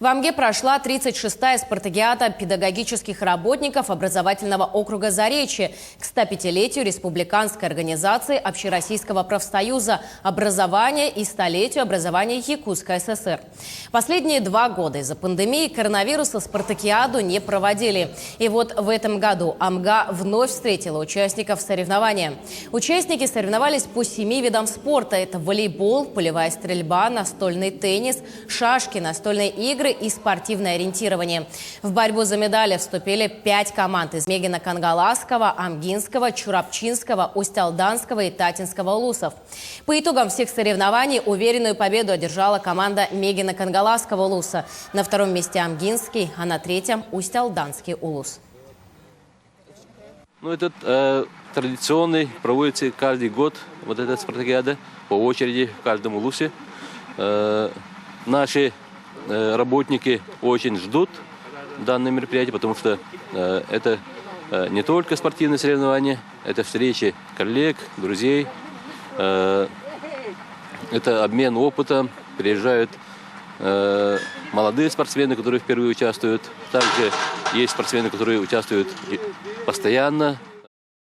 В Амге прошла 36-я спартакиада педагогических работников образовательного округа Заречье к 105-летию Республиканской организации Общероссийского профсоюза образования и столетию образования Якутской ССР. Последние 2 года из-за пандемии коронавируса спартакиаду не проводили. И вот в этом году Амга вновь встретила участников соревнования. Участники соревновались по 7 видам спорта. Это волейбол, полевая стрельба, настольный теннис, шашки, настольные игры и спортивное ориентирование. В борьбу за медали вступили 5 команд из Мегино-Кангаласского, Амгинского, Чурапчинского, Усть-Алданского и Татинского улусов. По итогам всех соревнований уверенную победу одержала команда Мегино-Кангаласского улуса. На 2-м месте Амгинский, а на 3-м Усть-Алданский улус. Этот традиционный, проводится каждый год вот эта спартакиада по очереди в каждом улусе. Наши работники очень ждут данное мероприятие, потому что это не только спортивные соревнования, это встречи коллег, друзей, это обмен опытом, приезжают молодые спортсмены, которые впервые участвуют, также есть спортсмены, которые участвуют постоянно.